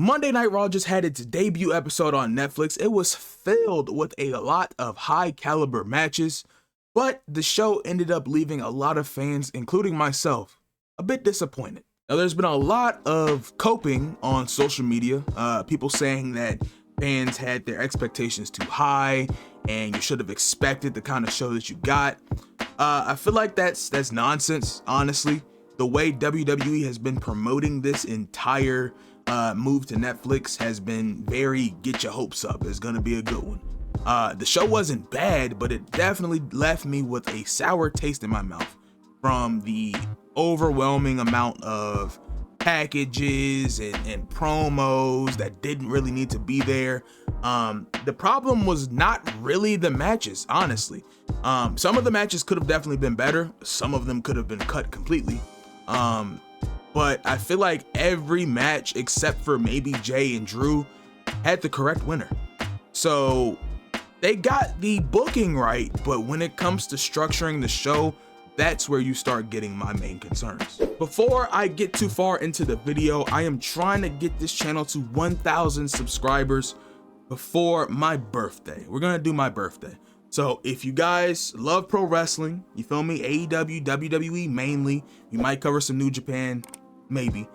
Monday Night Raw just had its debut episode on Netflix. It was filled with a lot of high caliber matches, but the show ended up leaving a lot of fans, including myself, a bit disappointed. Now, there's been a lot of coping on social media, people saying that fans had their expectations too high and you should have expected the kind of show that you got. I feel like that's nonsense, honestly. The way WWE has been promoting this entire move to Netflix has been very get your hopes up. It's gonna be a good one. The show wasn't bad, but it definitely left me with a sour taste in my mouth from the overwhelming amount of packages and promos that didn't really need to be there. The problem was not really the matches, honestly. Some of the matches could have definitely been better. Some of them could have been cut completely. But I feel like every match except for maybe Jay and Drew had the correct winner. So they got the booking right, but when it comes to structuring the show, that's where you start getting my main concerns. Before I get too far into the video, I am trying to get this channel to 1,000 subscribers before my birthday. We're gonna do my birthday. So if you guys love pro wrestling, you feel me, AEW, WWE mainly, you might cover some New Japan, maybe,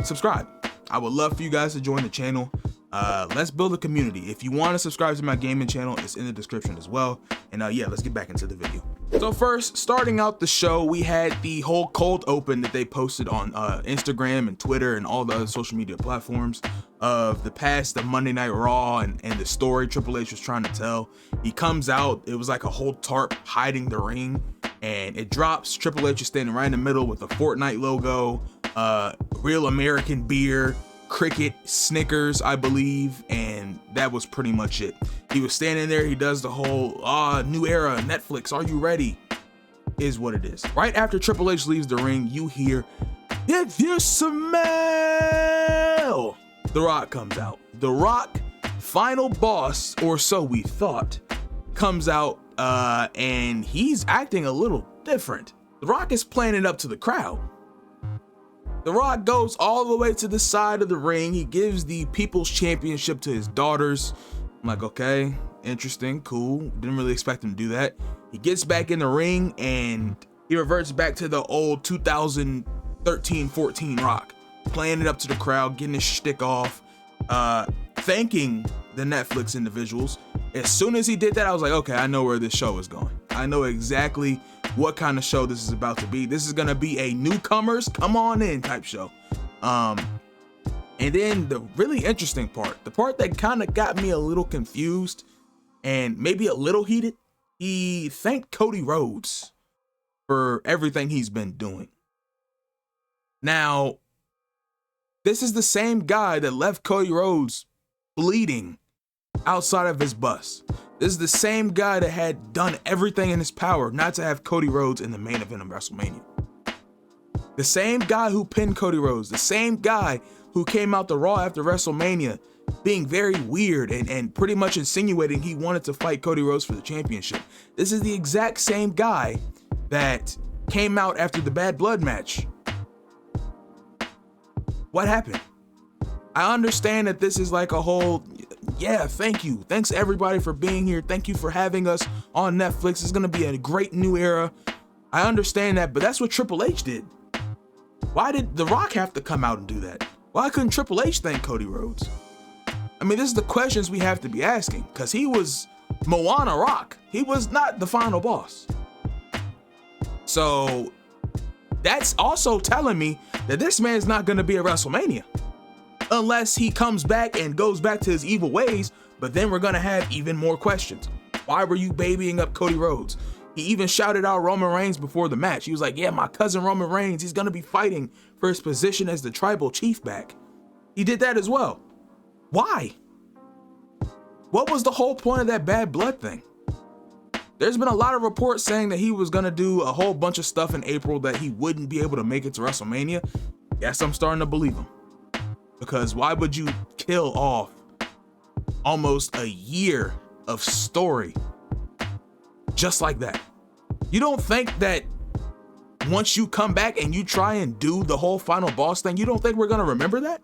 subscribe. I would love for you guys to join the channel. Let's build a community. If you want to subscribe to my gaming channel, it's in the description as well. And yeah, let's get back into the video. So first, starting out the show, we had the whole cold open that they posted on Instagram and Twitter and all the other social media platforms of the past of Monday Night Raw and the story Triple H was trying to tell. He comes out, it was like a whole tarp hiding the ring, and it drops. Triple H is standing right in the middle with a Fortnite logo, Real American beer, Cricket, Snickers, I believe, and that was pretty much it. He was standing there, he does the whole new era, Netflix, are you ready? Is what it is. Right after Triple H leaves the ring, you hear, if you smell, The Rock comes out. The Rock, final boss, or so we thought, comes out, and he's acting a little different. The Rock is playing it up to the crowd. The Rock goes all the way to the side of the ring. He gives the People's Championship to his daughters. I'm like, okay, interesting, cool. Didn't really expect him to do that. He gets back in the ring and he reverts back to the old 2013-14 Rock, playing it up to the crowd, getting his shtick off, thanking the Netflix individuals. As soon as he did that, I was like, okay, I know where this show is going. I know exactly what kind of show this is about to be. This is gonna be a newcomers come on in type show. And then the really interesting part, the part that kind of got me a little confused and maybe a little heated, he thanked Cody Rhodes for everything he's been doing. Now, this is the same guy that left Cody Rhodes bleeding outside of his bus. This is the same guy that had done everything in his power not to have Cody Rhodes in the main event of WrestleMania. The same guy who pinned Cody Rhodes, the same guy who came out to Raw after WrestleMania being very weird and pretty much insinuating he wanted to fight Cody Rhodes for the championship. This is the exact same guy that came out after the Bad Blood match. What happened? I understand that this is like a whole, yeah, thank you. Thanks everybody for being here. Thank you for having us on Netflix. It's gonna be a great new era. I understand that, but that's what Triple H did. Why did The Rock have to come out and do that? Why couldn't Triple H thank Cody Rhodes? I mean, this is the questions we have to be asking, because he was Moana Rock. He was not the final boss. So that's also telling me that this man's not gonna be at WrestleMania. Unless he comes back and goes back to his evil ways, but then we're gonna have even more questions. Why were you babying up Cody Rhodes? He even shouted out Roman Reigns before the match. He was like, yeah, my cousin Roman Reigns, he's gonna be fighting for his position as the tribal chief back. He did that as well. Why? What was the whole point of that Bad Blood thing? There's been a lot of reports saying that he was gonna do a whole bunch of stuff in April that he wouldn't be able to make it to WrestleMania. Yes, I'm starting to believe him. Because why would you kill off almost a year of story just like that? You don't think that once you come back and you try and do the whole final boss thing, you don't think we're gonna remember that?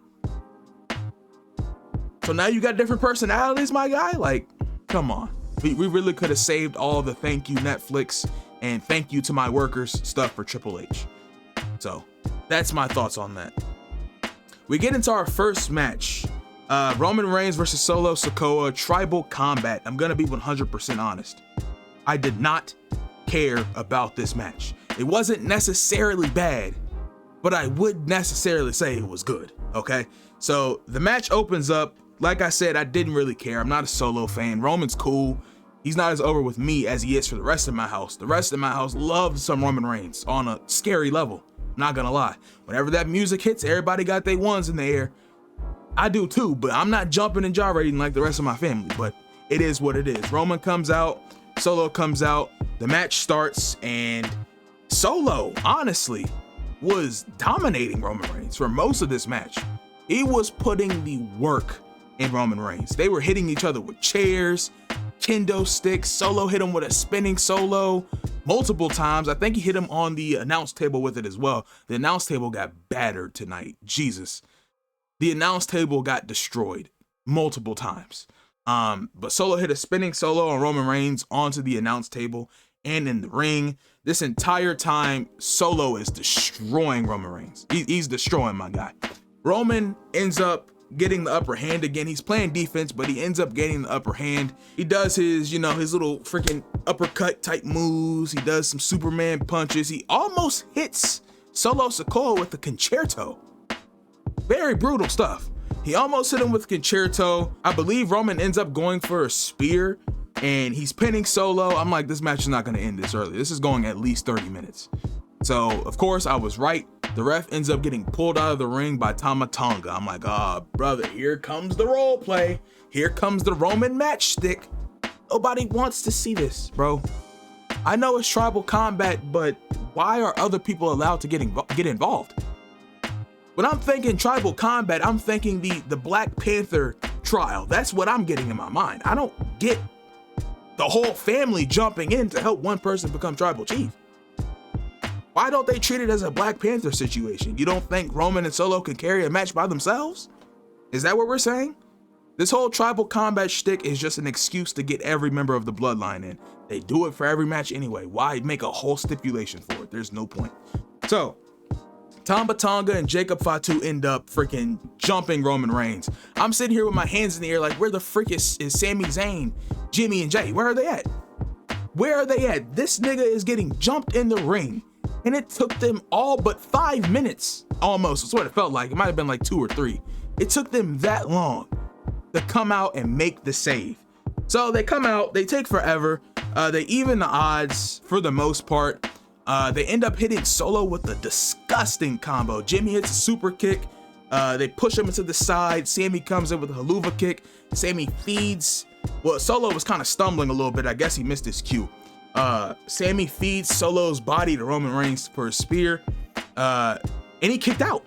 So now you got different personalities, my guy? Like, come on. We really could have saved all the thank you Netflix and thank you to my workers stuff for Triple H. So that's my thoughts on that. We get into our first match. Roman Reigns versus Solo Sikoa, Tribal Combat. I'm gonna be 100% honest. I did not care about this match. It wasn't necessarily bad, but I would necessarily say it was good, okay? So the match opens up. Like I said, I didn't really care. I'm not a Solo fan. Roman's cool. He's not as over with me as he is for the rest of my house. The rest of my house loves some Roman Reigns on a scary level. I'm not gonna lie. Whenever that music hits, everybody got their ones in the air. I do too, but I'm not jumping and gyrating like the rest of my family, but it is what it is. Roman comes out, Solo comes out, the match starts, and Solo, honestly, was dominating Roman Reigns for most of this match. He was putting the work in Roman Reigns. They were hitting each other with chairs, kendo sticks. Solo hit him with a spinning solo multiple times. I think he hit him on the announce table with it as well. The announce table got battered tonight. Jesus. The announce table got destroyed multiple times. But Solo hit a spinning solo on Roman Reigns onto the announce table and in the ring. This entire time, Solo is destroying Roman Reigns. He's destroying my guy. Roman ends up getting the upper hand again. He's playing defense, but he ends up getting the upper hand. He does his little freaking uppercut type moves. He does some Superman punches. He almost hits Solo Sikoa with the concerto. Very brutal stuff. He almost hit him with concerto. I believe Roman ends up going for a spear and he's pinning Solo. I'm like, this match is not going to end this early. This is going at least 30 minutes. So, of course, I was right. The ref ends up getting pulled out of the ring by Tama Tonga. I'm like, brother, here comes the role play. Here comes the Roman matchstick. Nobody wants to see this, bro. I know it's tribal combat, but why are other people allowed to get involved? When I'm thinking tribal combat, I'm thinking the Black Panther trial. That's what I'm getting in my mind. I don't get the whole family jumping in to help one person become tribal chief. Why don't they treat it as a Black Panther situation? You don't think Roman and Solo can carry a match by themselves? Is that what we're saying? This whole tribal combat shtick is just an excuse to get every member of the bloodline in. They do it for every match anyway. Why make a whole stipulation for it? There's no point. So, Tama Tonga and Jacob Fatu end up freaking jumping Roman Reigns. I'm sitting here with my hands in the air like, where the frick is Sami Zayn, Jimmy, and Jay? Where are they at? Where are they at? This nigga is getting jumped in the ring. And it took them all but 5 minutes, almost. That's what it felt like. It might have been like 2 or 3. It took them that long to come out and make the save. So they come out, they take forever. They even the odds for the most part. They end up hitting Solo with a disgusting combo. Jimmy hits a super kick. They push him into the side. Sammy comes in with a haluva kick. Sammy feeds. Well, Solo was kind of stumbling a little bit. I guess he missed his cue. Sammy feeds Solo's body to Roman Reigns for a spear, and he kicked out.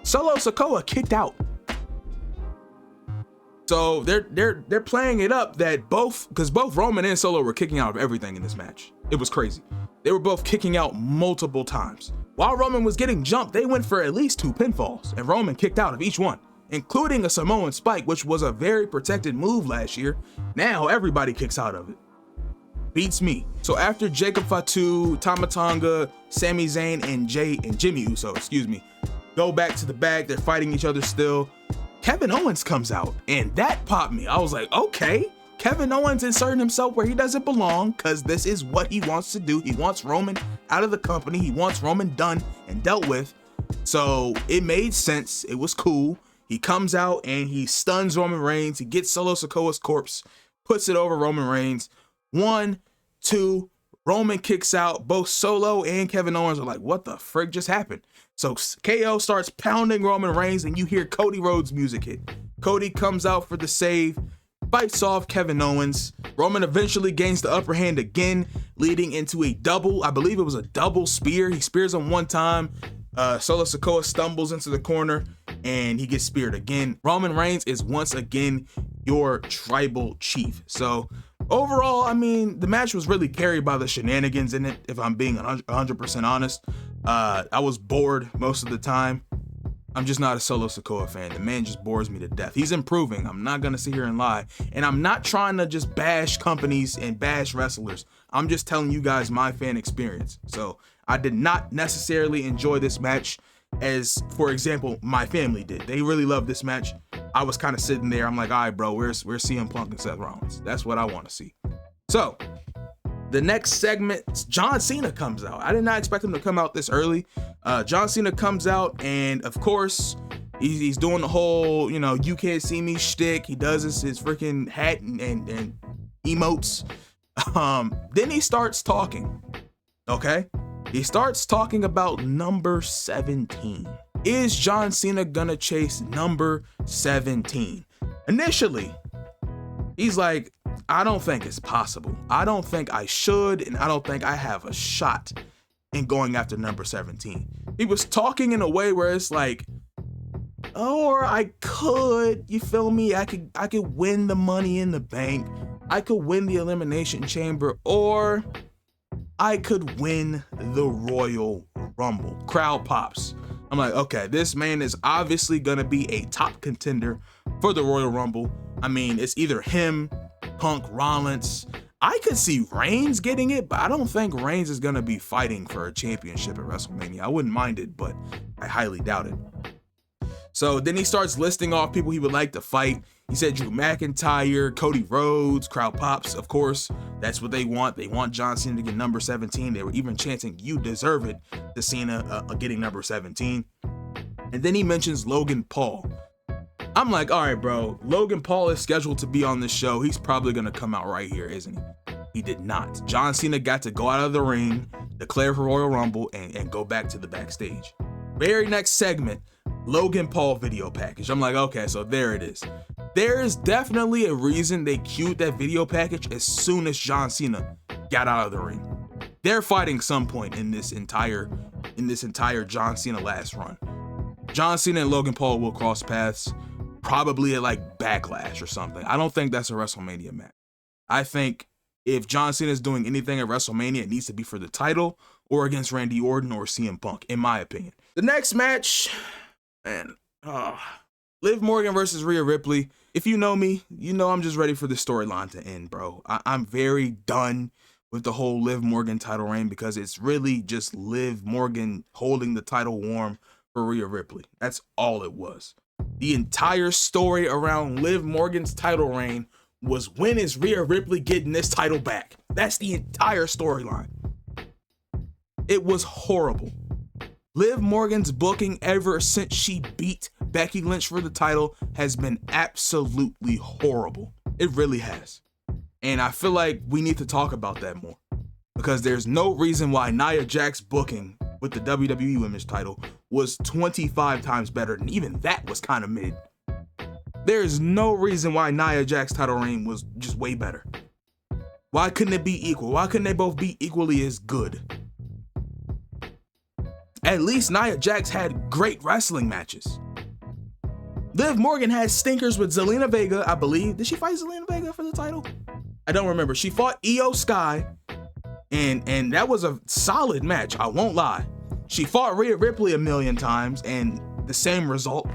Solo Sikoa kicked out. So they're playing it up that both Roman and Solo were kicking out of everything in this match. It was crazy. They were both kicking out multiple times. While Roman was getting jumped, they went for at least 2 pinfalls, and Roman kicked out of each one, including a Samoan spike, which was a very protected move last year. Now everybody kicks out of it. Beats me. So after Jacob Fatu, Tama Tonga, Sami Zayn, and Jimmy Uso, go back to the bag, they're fighting each other still. Kevin Owens comes out, and that popped me. I was like, okay, Kevin Owens inserting himself where he doesn't belong, because this is what he wants to do. He wants Roman out of the company. He wants Roman done and dealt with. So it made sense. It was cool. He comes out and he stuns Roman Reigns. He gets Solo Sikoa's corpse, puts it over Roman Reigns. 1, 2, Roman kicks out. Both Solo and Kevin Owens are like, what the frick just happened? So KO starts pounding Roman Reigns and you hear Cody Rhodes music hit. Cody comes out for the save, bites off Kevin Owens. Roman eventually gains the upper hand again, leading into a double, I believe it was a double spear. He spears him one time. Solo Sikoa stumbles into the corner and he gets speared again. Roman Reigns is once again your tribal chief. So overall, I mean, the match was really carried by the shenanigans in it, if I'm being 100% honest. I was bored most of the time. I'm just not a Solo Sikoa fan. The man just bores me to death. He's improving. I'm not gonna sit here and lie. And I'm not trying to just bash companies and bash wrestlers. I'm just telling you guys my fan experience. So I did not necessarily enjoy this match as, for example, my family did. They really loved this match. I was kind of sitting there. I'm like, all right, bro, where's CM Punk and Seth Rollins? That's what I want to see. So the next segment, John Cena comes out. I did not expect him to come out this early. John Cena comes out, and of course, he's doing the whole, you can't see me shtick. He does his freaking hat and emotes. Then he starts talking. Okay? He starts talking about number 17. Is John Cena gonna chase number 17? Initially, he's like, I don't think it's possible. I don't think I should, and I don't think I have a shot in going after number 17. He was talking in a way where it's like, or I could, you feel me? I could win the Money in the Bank. I could win the Elimination Chamber, or I could win the Royal Rumble. Crowd pops. I'm like, okay, this man is obviously gonna be a top contender for the Royal Rumble. I mean, it's either him, Punk, Rollins. I could see Reigns getting it, but I don't think Reigns is gonna be fighting for a championship at WrestleMania. I wouldn't mind it, but I highly doubt it. So then he starts listing off people he would like to fight. He said Drew McIntyre, Cody Rhodes, crowd pops, of course. That's what they want. They want John Cena to get number 17. They were even chanting, you deserve it, to Cena getting number 17. And then he mentions Logan Paul. I'm like, all right, bro, Logan Paul is scheduled to be on this show. He's probably going to come out right here, isn't he? He did not. John Cena got to go out of the ring, declare for Royal Rumble, and go back to the backstage. Very next segment, Logan Paul video package. I'm like, okay, so there it is. There is definitely a reason they queued that video package as soon as John Cena got out of the ring. They're fighting some point in this entire John Cena last run. John Cena and Logan Paul will cross paths, probably at like Backlash or something. I don't think that's a WrestleMania match. I think if John Cena is doing anything at WrestleMania, it needs to be for the title or against Randy Orton or CM Punk, in my opinion. The next match, man, Liv Morgan versus Rhea Ripley. If you know me, you know I'm just ready for the storyline to end, bro. I'm very done with the whole Liv Morgan title reign because it's really just Liv Morgan holding the title warm for Rhea Ripley. That's all it was. The entire story around Liv Morgan's title reign was, when is Rhea Ripley getting this title back? That's the entire storyline. It was horrible. Liv Morgan's booking ever since she beat Becky Lynch for the title has been absolutely horrible. It really has. And I feel like we need to talk about that more, because there's no reason why Nia Jax's booking with the WWE Women's title was 25 times better, and even that was kind of mid. There is no reason why Nia Jax's title reign was just way better. Why couldn't it be equal? Why couldn't they both be equally as good? At least Nia Jax had great wrestling matches. Liv Morgan had stinkers with Zelina Vega, I believe. Did she fight Zelina Vega for the title? I don't remember. She fought Io Sky, and that was a solid match, I won't lie. She fought Rhea Ripley a million times, and the same result.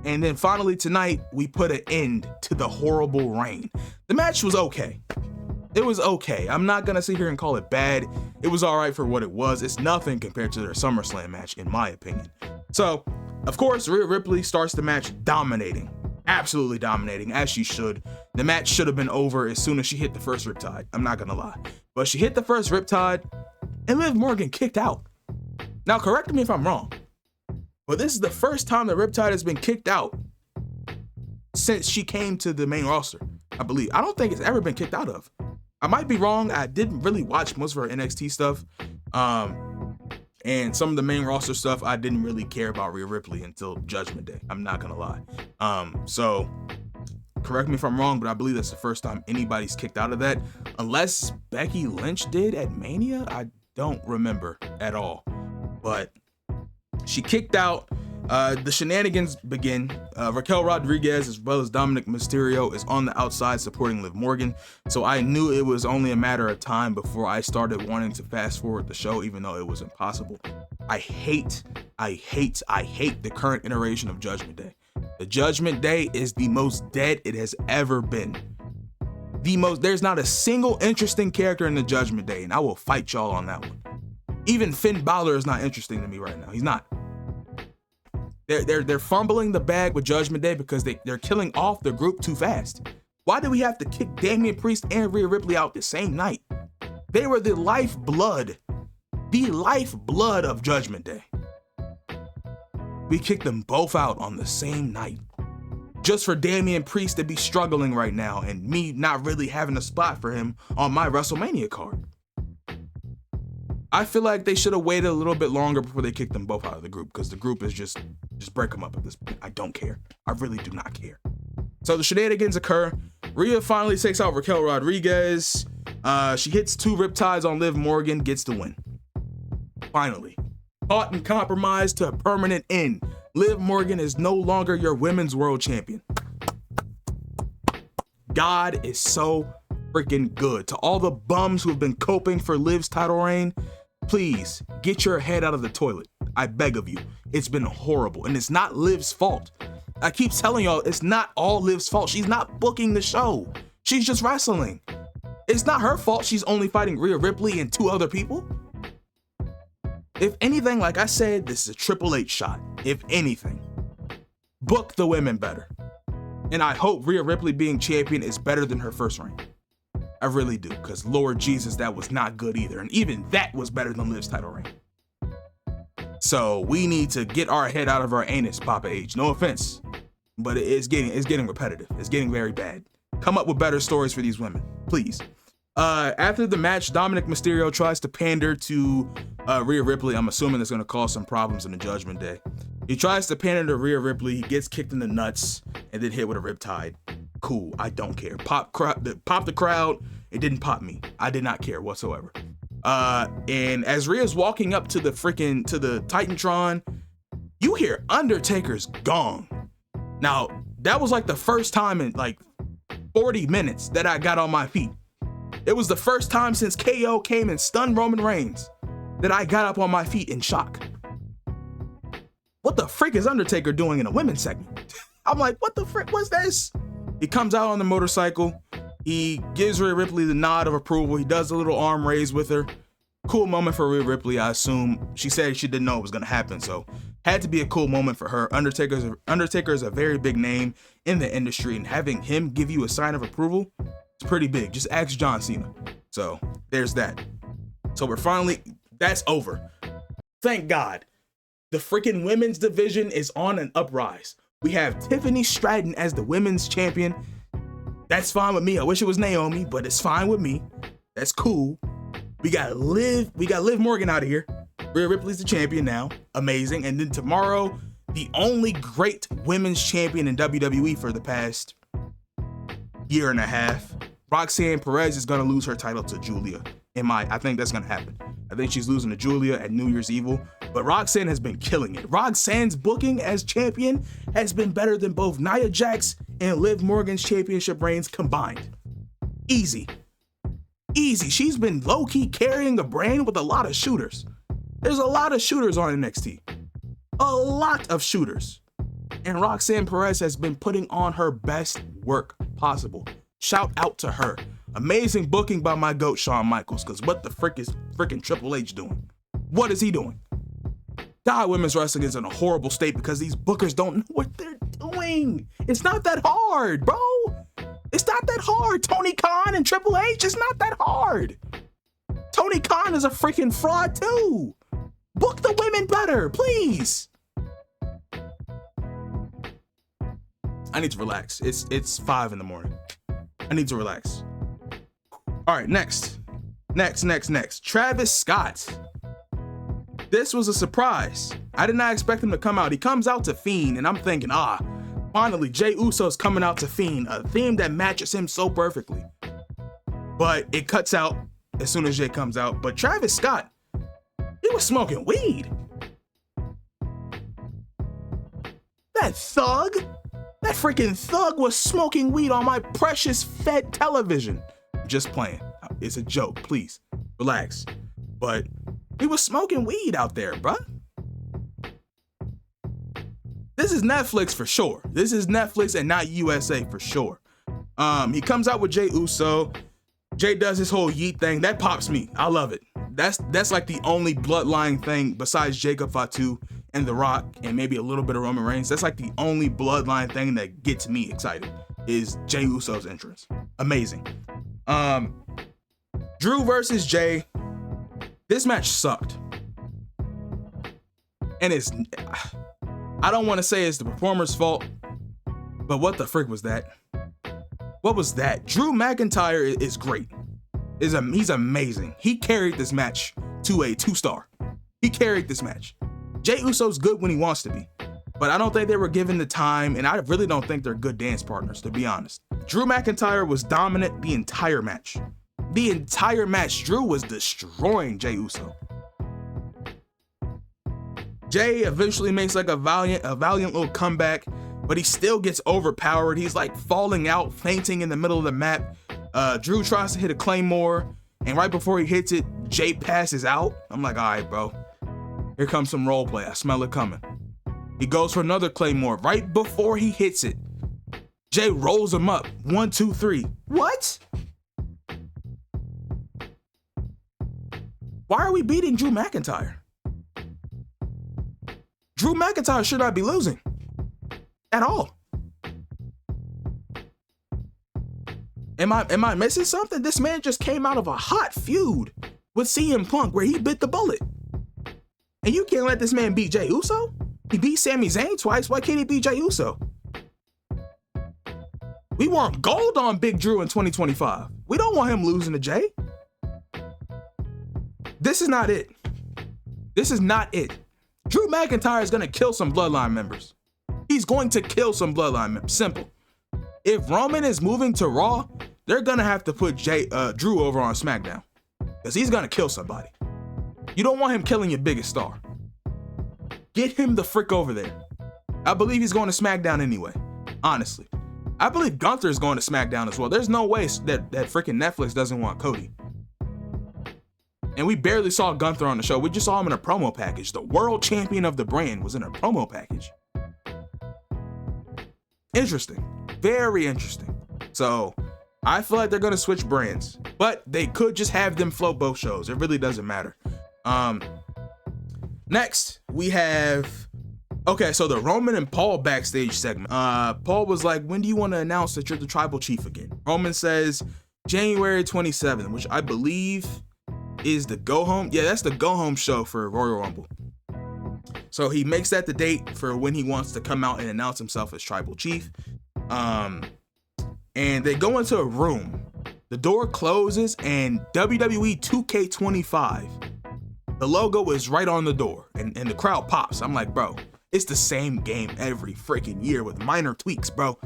And then finally tonight, we put an end to the horrible reign. The match was okay. It was okay. I'm not gonna sit here and call it bad. It was all right for what it was. It's nothing compared to their SummerSlam match, in my opinion. So, of course, Rhea Ripley starts the match dominating. Absolutely dominating, as she should. The match should have been over as soon as she hit the first Riptide. I'm not gonna lie. But she hit the first Riptide, and Liv Morgan kicked out. Now, correct me if I'm wrong, but this is the first time the Riptide has been kicked out since she came to the main roster, I believe. I don't think it's ever been kicked out of. I might be wrong. I didn't really watch most of her NXT stuff. And some of the main roster stuff, I didn't really care about Rhea Ripley until Judgment Day. I'm not gonna lie. So correct me if I'm wrong, but I believe that's the first time anybody's kicked out of that. Unless Becky Lynch did at Mania. I don't remember at all. But she kicked out. The shenanigans begin. Raquel Rodriguez as well as Dominic Mysterio is on the outside supporting Liv Morgan, so I knew it was only a matter of time before I started wanting to fast forward the show, even though it was impossible. I hate the current iteration of Judgment Day. The Judgment Day is the most dead it has ever been. There's not a single interesting character in the Judgment Day, and I will fight y'all on that one. Even Finn Balor is not interesting to me right now. He's not. They're fumbling the bag with Judgment Day because they're killing off the group too fast. Why do we have to kick Damian Priest and Rhea Ripley out the same night? They were the lifeblood of Judgment Day. We kicked them both out on the same night. Just for Damian Priest to be struggling right now and me not really having a spot for him on my WrestleMania card. I feel like they should have waited a little bit longer before they kicked them both out of the group, because the group is just break them up at this point. I don't care. I really do not care. So the shenanigans occur. Rhea finally takes out Raquel Rodriguez. She hits 2 riptides on Liv Morgan, gets the win. Finally. Caught and compromised to a permanent end. Liv Morgan is no longer your women's world champion. God is so freaking good. To all the bums who have been coping for Liv's title reign, please get your head out of the toilet. I beg of you. It's been horrible, and it's not Liv's fault. I keep telling y'all, it's not all Liv's fault. She's not booking the show. She's just wrestling. It's not her fault she's only fighting Rhea Ripley and 2 other people. If anything, like I said, this is a Triple H shot. If anything, book the women better. And I hope Rhea Ripley being champion is better than her first reign. I really do, because Lord Jesus, that was not good either. And even that was better than Liv's title reign. So we need to get our head out of our anus, Papa H. No offense, but it's getting repetitive. It's getting very bad. Come up with better stories for these women, please. After the match, Dominic Mysterio tries to pander to Rhea Ripley. I'm assuming it's going to cause some problems in the Judgment Day. He tries to pander to Rhea Ripley. He gets kicked in the nuts and then hit with a riptide. Cool, I don't care. Pop the crowd. It didn't pop me. I did not care whatsoever. And as Rhea's walking up to the Titantron, you hear Undertaker's gong. Now, that was like the first time in like 40 minutes that I got on my feet. It was the first time since KO came and stunned Roman Reigns that I got up on my feet in shock. What the frick is Undertaker doing in a women's segment? I'm like, what the frick was this? He comes out on the motorcycle. He gives Rhea Ripley the nod of approval. He does a little arm raise with her. Cool moment for Rhea Ripley, I assume. She said she didn't know it was going to happen, so had to be a cool moment for her. Undertaker is a very big name in the industry, and having him give you a sign of approval, it's pretty big. Just ask John Cena. So there's that. So that's over. Thank God. The freaking women's division is on an uprise. We have Tiffany Stratton as the women's champion. That's fine with me. I wish it was Naomi, but it's fine with me. That's cool. We got Liv Morgan out of here. Rhea Ripley's the champion now. Amazing. And then tomorrow, the only great women's champion in WWE for the past year and a half, Roxanne Perez, is going to lose her title to Julia. I think that's going to happen. I think she's losing to Julia at New Year's Evil. But Roxanne has been killing it. Roxanne's booking as champion has been better than both Nia Jax and Liv Morgan's championship reigns combined. Easy. She's been low-key carrying the brand with a lot of shooters. There's a lot of shooters on NXT. A lot of shooters. And Roxanne Perez has been putting on her best work possible. Shout out to her. Amazing booking by my GOAT, Shawn Michaels, because what the frick is freaking Triple H doing? What is he doing? God, women's wrestling is in a horrible state because these bookers don't know what they're doing. It's not that hard, bro. It's not that hard. Tony Khan and Triple H, it's not that hard. Tony Khan is a freaking fraud too. Book the women better, please. I need to relax. It's 5 a.m. I need to relax. All right, next. Travis Scott. This was a surprise. I did not expect him to come out. He comes out to Fiend, and I'm thinking, finally, Jey Uso's coming out to Fiend, a theme that matches him so perfectly. But it cuts out as soon as Jey comes out. But Travis Scott, he was smoking weed. that thug? That freaking thug was smoking weed on my precious Fed television. Just playing. It's a joke, please. Relax. But he was smoking weed out there, bruh. This is Netflix for sure. This is Netflix and not USA for sure. He comes out with Jey Uso. Jey does his whole yeet thing. That pops me. I love it. That's like the only bloodline thing besides Jacob Fatu and The Rock and maybe a little bit of Roman Reigns. That's like the only bloodline thing that gets me excited is Jey Uso's entrance. Amazing. Drew versus Jey. This match sucked. And I don't want to say it's the performer's fault, but what the frick was that? What was that? Drew McIntyre is great. He's amazing. He carried this match to a 2-star. He carried this match. Jey Uso's good when he wants to be, but I don't think they were given the time, and I really don't think they're good dance partners, to be honest. Drew McIntyre was dominant the entire match. The entire match, Drew was destroying Jey Uso. Jey eventually makes like a valiant little comeback, but he still gets overpowered. He's like falling out, fainting in the middle of the map. Drew tries to hit a Claymore, and right before he hits it, Jey passes out. I'm like, all right, bro. Here comes some role play. I smell it coming. He goes for another Claymore. Right before he hits it, Jey rolls him up. 1, 2, 3. What? Why are we beating Drew McIntyre? Drew McIntyre should not be losing at all. Am I missing something? This man just came out of a hot feud with CM Punk where he bit the bullet. And you can't let this man beat Jey Uso? He beat Sami Zayn twice. Why can't he beat Jey Uso? We want gold on Big Drew in 2025. We don't want him losing to Jey. This is not it. This is not it. Drew McIntyre is going to kill some Bloodline members. He's going to kill some Bloodline members. Simple. If Roman is moving to Raw, they're going to have to put Drew over on SmackDown. Because he's going to kill somebody. You don't want him killing your biggest star. Get him the frick over there. I believe he's going to SmackDown anyway. Honestly. I believe Gunther is going to SmackDown as well. There's no way that freaking Netflix doesn't want Cody. And we barely saw Gunther on the show. We just saw him in a promo package. The world champion of the brand was in a promo package. Interesting. Very interesting. So I feel like they're going to switch brands. But they could just have them float both shows. It really doesn't matter. Next, we have... Okay, so the Roman and Paul backstage segment. Paul was like, when do you want to announce that you're the tribal chief again? Roman says January 27th, which I believe is the go home. Yeah, that's the go home show for Royal Rumble. So he makes that the date for when he wants to come out and announce himself as tribal chief. And they go into a room. The door closes and WWE 2K25. The logo is right on the door and the crowd pops. I'm like, bro, it's the same game every freaking year with minor tweaks, bro.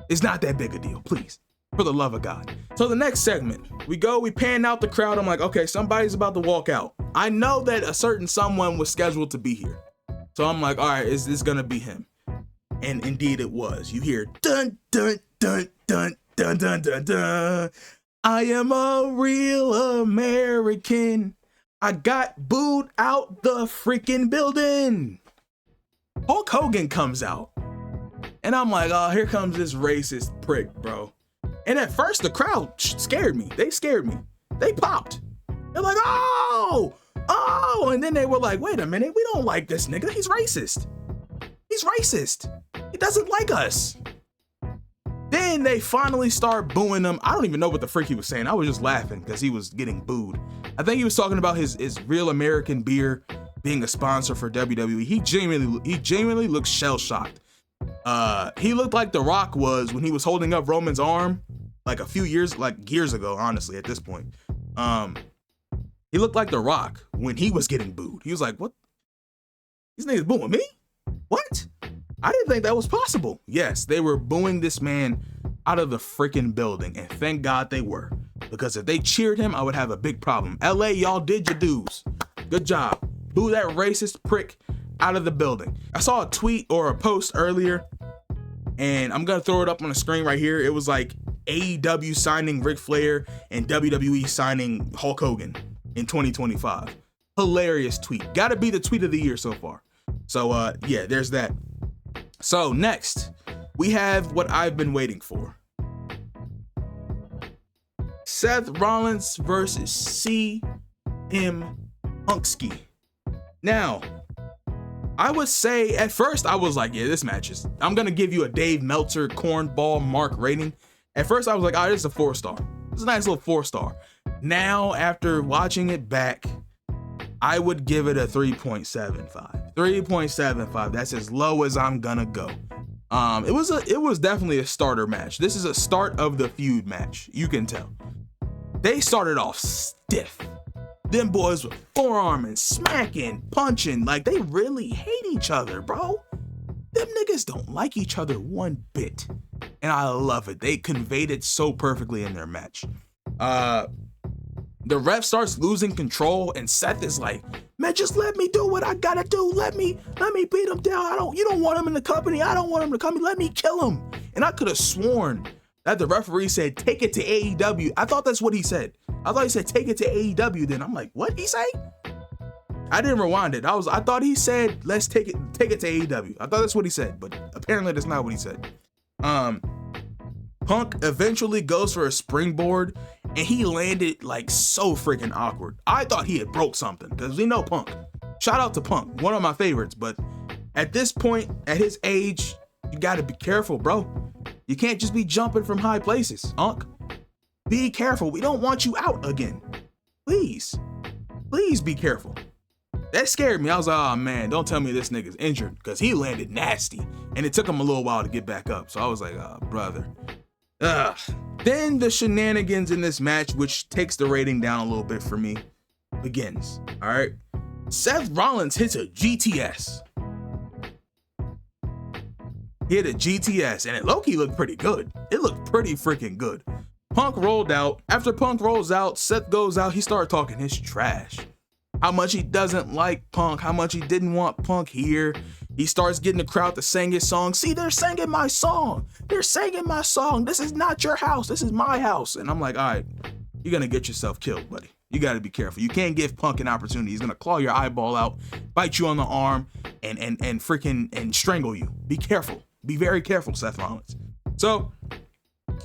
It's not that big a deal, please. For the love of God. So the next segment, we pan out the crowd. I'm like, okay, somebody's about to walk out. I know that a certain someone was scheduled to be here. So I'm like, all right, is this gonna be him? And indeed it was. You hear dun dun dun dun dun dun dun dun. I am a real American. I got booed out the freaking building. Hulk Hogan comes out. And I'm like, oh, here comes this racist prick, bro. And at first, the crowd scared me. They scared me. They popped. They're like, oh. And then they were like, wait a minute. We don't like this nigga. He's racist. He's racist. He doesn't like us. Then they finally start booing him. I don't even know what the frick he was saying. I was just laughing because he was getting booed. I think he was talking about his Real American beer being a sponsor for WWE. He genuinely looks shell-shocked. He looked like The Rock was when he was holding up Roman's arm, like years ago, honestly, at this point. He looked like The Rock when he was getting booed. He was like, what? These niggas booing me? What? I didn't think that was possible. Yes, they were booing this man out of the freaking building, and thank God they were. Because if they cheered him, I would have a big problem. LA, y'all did your dues. Good job. Boo that racist prick out of the building. I saw a tweet or a post earlier, and I'm gonna throw it up on the screen right here. It was like AEW signing Ric Flair and WWE signing Hulk Hogan in 2025. Hilarious tweet. Gotta be the tweet of the year so far. So yeah, there's that. So next, we have what I've been waiting for. Seth Rollins versus CM Punkski. Now, I would say at first I was like, yeah, this match is, I'm gonna give you a Dave Meltzer cornball mark rating. At first I was like, oh, this is a 4-star. It's a nice little 4-star. Now, after watching it back, I would give it a 3.75. 3.75. That's as low as I'm gonna go. It was definitely a starter match. This is a start of the feud match. You can tell. They started off stiff. Them boys were forearming, smacking, punching, like they really hate each other, bro. Them niggas don't like each other one bit. And I love it. They conveyed it so perfectly in their match. The ref starts losing control, and Seth is like, man, just let me do what I gotta do. Let me beat him down. You don't want him in the company. I don't want him to come. Let me kill him. And I could have sworn that the referee said, take it to AEW. I thought that's what he said. I thought he said, take it to AEW. Then I'm like, what he say? I didn't rewind it. I thought he said, let's take it to AEW. I thought that's what he said, but apparently that's not what he said. Punk eventually goes for a springboard, and he landed like so freaking awkward. I thought he had broke something, because we know Punk. Shout out to Punk, one of my favorites, but at this point, at his age, you gotta be careful, bro. You can't just be jumping from high places, Unk. Be careful. We don't want you out again. Please be careful. That scared me. I was like, oh man, don't tell me this nigga's injured, because he landed nasty, and it took him a little while to get back up. So I was like, oh, brother. Ugh. Then the shenanigans in this match, which takes the rating down a little bit for me, begins. All right. Seth Rollins hits a GTS. He hit a GTS, and it low-key looked pretty good. It looked pretty freaking good. Punk rolled out. After Punk rolls out, Seth goes out. He started talking his trash. How much he doesn't like Punk, how much he didn't want Punk here. He starts getting the crowd to sing his song. See, they're singing my song. They're singing my song. This is not your house. This is my house. And I'm like, all right, you're going to get yourself killed, buddy. You got to be careful. You can't give Punk an opportunity. He's going to claw your eyeball out, bite you on the arm, and freaking strangle you. Be careful. Be very careful, Seth Rollins. So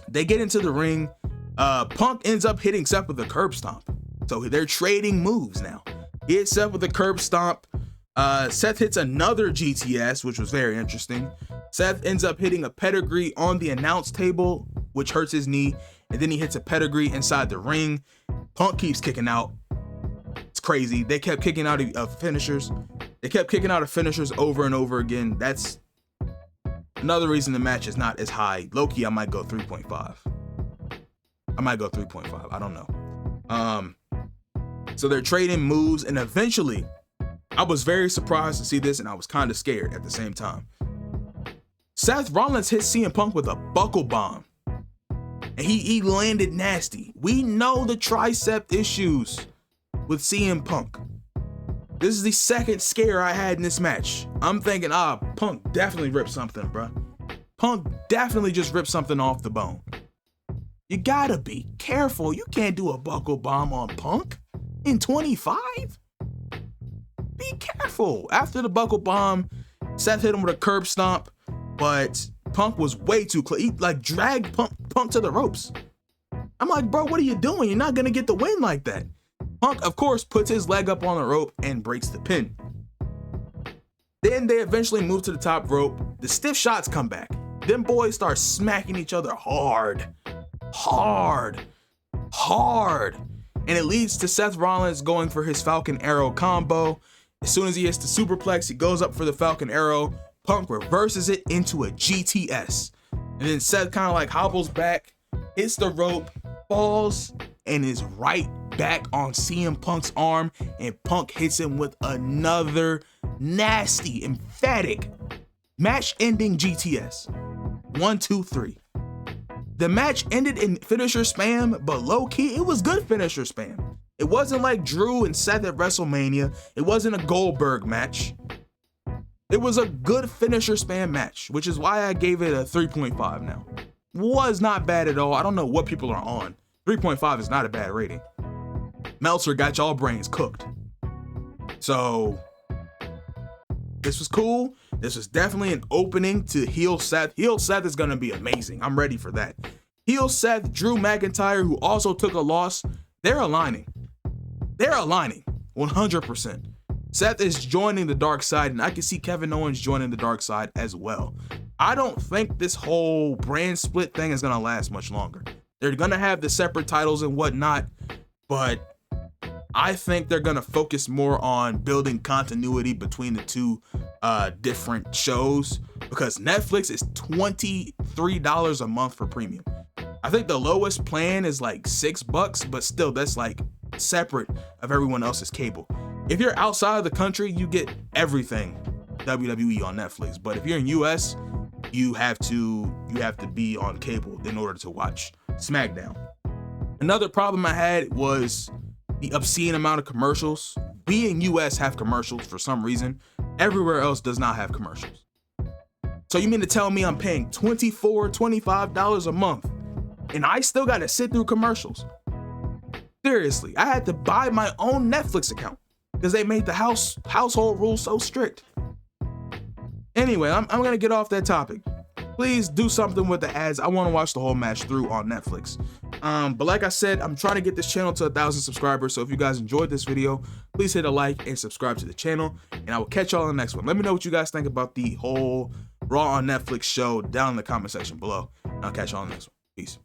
they get into the ring. Punk ends up hitting Seth with a curb stomp. So they're trading moves now. He hits Seth with a curb stomp. Seth hits another GTS, which was very interesting. Seth ends up hitting a pedigree on the announce table, which hurts his knee. And then he hits a pedigree inside the ring. Punk keeps kicking out. It's crazy. They kept kicking out of finishers. They kept kicking out of finishers over and over again. That's another reason the match is not as high. Low-key, I might go 3.5. I don't know. So they're trading moves, and eventually, I was very surprised to see this, and I was kind of scared at the same time. Seth Rollins hit CM Punk with a buckle bomb, and he landed nasty. We know the tricep issues with CM Punk. This is the second scare I had in this match. I'm thinking, Punk definitely ripped something, bro. Punk definitely just ripped something off the bone. You gotta be careful. You can't do a buckle bomb on Punk in 25. Be careful. After the buckle bomb, Seth hit him with a curb stomp, but Punk was way too close. He dragged Punk to the ropes. I'm like, bro, what are you doing? You're not gonna get the win like that. Punk, of course, puts his leg up on the rope and breaks the pin. Then they eventually move to the top rope. The stiff shots come back. Them boys start smacking each other hard. And it leads to Seth Rollins going for his Falcon Arrow combo. As soon as he hits the superplex, he goes up for the Falcon Arrow. Punk reverses it into a GTS. And then Seth kind of hobbles back, hits the rope, falls, and is right back on CM Punk's arm. And Punk hits him with another nasty, emphatic, match-ending GTS. 1, 2, 3. The match ended in finisher spam, but low-key, it was good finisher spam. It wasn't like Drew and Seth at WrestleMania. It wasn't a Goldberg match. It was a good finisher span match, which is why I gave it a 3.5 now. Was not bad at all. I don't know what people are on. 3.5 is not a bad rating. Meltzer got y'all brains cooked. So this was cool. This was definitely an opening to heel Seth. Heel Seth is going to be amazing. I'm ready for that. Heel Seth, Drew McIntyre, who also took a loss, they're aligning. They're aligning 100%. Seth is joining the dark side, and I can see Kevin Owens joining the dark side as well. I don't think this whole brand split thing is going to last much longer. They're going to have the separate titles and whatnot, but I think they're going to focus more on building continuity between the two different shows, because Netflix is $23 a month for premium. I think the lowest plan is like $6, but still that's like separate of everyone else's cable. If you're outside of the country, you get everything WWE on Netflix. But if you're in US, you have to be on cable in order to watch SmackDown. Another problem I had was the obscene amount of commercials. We in US have commercials for some reason. Everywhere else does not have commercials. So you mean to tell me I'm paying $24, $25 a month and I still got to sit through commercials? Seriously, I had to buy my own Netflix account because they made the household rules so strict. Anyway, I'm gonna get off that topic. Please do something with the ads. I want to watch the whole match through on Netflix. But like I said, I'm trying to get this channel to 1,000 subscribers. So if you guys enjoyed this video, please hit a like and subscribe to the channel. And I will catch y'all in the next one. Let me know what you guys think about the whole Raw on Netflix show down in the comment section below. I'll catch y'all in the next one. Peace.